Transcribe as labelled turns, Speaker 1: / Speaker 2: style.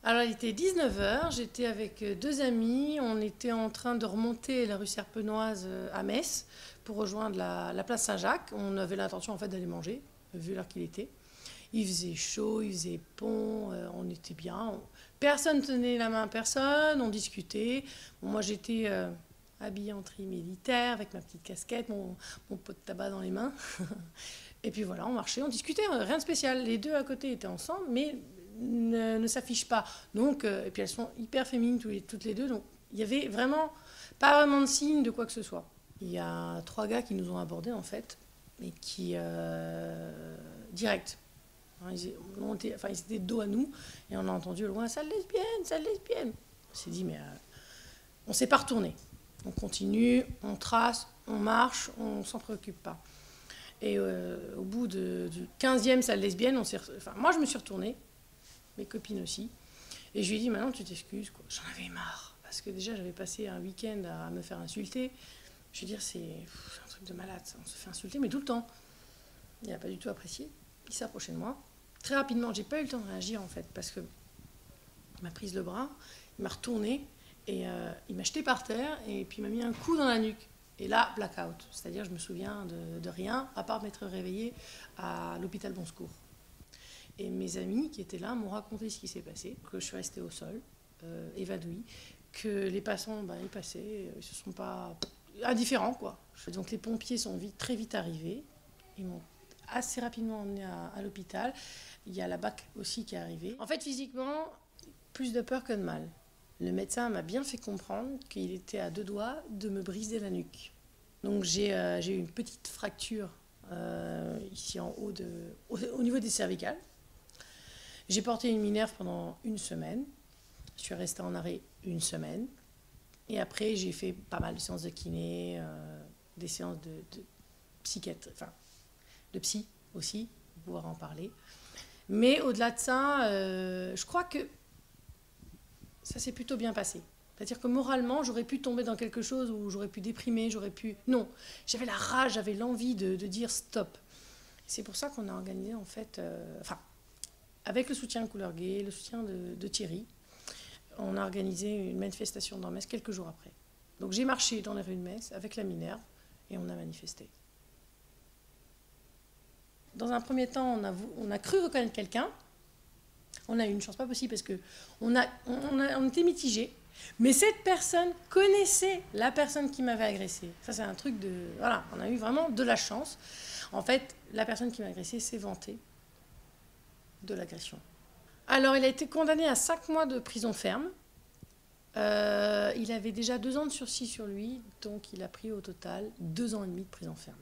Speaker 1: Alors, il était 19 h, j'étais avec deux amis, on était en train de remonter la rue Serpenoise à Metz pour rejoindre la place Saint-Jacques. On avait l'intention en fait d'aller manger, vu l'heure qu'il était. Il faisait chaud, il faisait bon, on était bien. Personne tenait la main à personne, on discutait. Bon, moi j'étais habillée en tri militaire avec ma petite casquette, mon pot de tabac dans les mains. Et puis voilà, on marchait, on discutait, rien de spécial. Les deux à côté étaient ensemble, mais ne s'affichent pas. Donc, et puis elles sont hyper féminines toutes les deux, donc il y avait vraiment pas vraiment de signe de quoi que ce soit. Il y a trois gars qui nous ont abordés en fait, et qui direct. Ils étaient de dos à nous et on a entendu au loin sale lesbienne, sale lesbienne. On s'est dit mais on s'est pas retourné. On continue, on trace, on marche, on s'en préoccupe pas. Et au bout du 15e sale lesbienne, moi je me suis retournée, mes copines aussi, et je lui ai dit maintenant tu t'excuses quoi. J'en avais marre parce que déjà j'avais passé un week-end à me faire insulter. Je veux dire c'est un truc de malade, ça. On se fait insulter mais tout le temps. Il n'a pas du tout apprécié. Il s'est approché de moi. Très rapidement, j'ai pas eu le temps de réagir en fait, parce que il m'a prise le bras, il m'a retourné et il m'a jeté par terre et puis il m'a mis un coup dans la nuque. Et là, blackout. C'est-à-dire, je me souviens de rien, à part m'être réveillée à l'hôpital Bon Secours. Et mes amis qui étaient là m'ont raconté ce qui s'est passé, que je suis restée au sol, évanouie, que les passants, ils passaient, ils se sont pas indifférents quoi. Donc les pompiers sont très vite arrivés, ils m'ont assez rapidement emmené à l'hôpital. Il y a la BAC aussi qui est arrivée. En fait, physiquement, plus de peur que de mal. Le médecin m'a bien fait comprendre qu'il était à deux doigts de me briser la nuque. Donc j'ai eu une petite fracture ici en haut, au niveau des cervicales. J'ai porté une minerve pendant une semaine. Je suis restée en arrêt une semaine. Et après, j'ai fait pas mal de séances de kiné, des séances de psychiatre, enfin, de psy aussi, pour pouvoir en parler. Mais au-delà de ça, je crois que ça s'est plutôt bien passé. C'est-à-dire que moralement, j'aurais pu tomber dans quelque chose où j'aurais pu déprimer, j'aurais pu... Non, j'avais la rage, j'avais l'envie de dire stop. C'est pour ça qu'on a organisé en fait, avec le soutien de Couleur Gay, le soutien de Thierry, on a organisé une manifestation dans Metz quelques jours après. Donc j'ai marché dans les rues de Metz avec la Minerve et on a manifesté. Dans un premier temps, on a cru reconnaître quelqu'un. On a eu une chance pas possible parce qu'on était mitigés. Mais cette personne connaissait la personne qui m'avait agressée. Ça, c'est un truc de... Voilà, on a eu vraiment de la chance. En fait, la personne qui m'a agressée s'est vantée de l'agression. Alors, il a été condamné à 5 mois de prison ferme. Il avait déjà 2 ans de sursis sur lui, donc il a pris au total 2 ans et demi de prison ferme.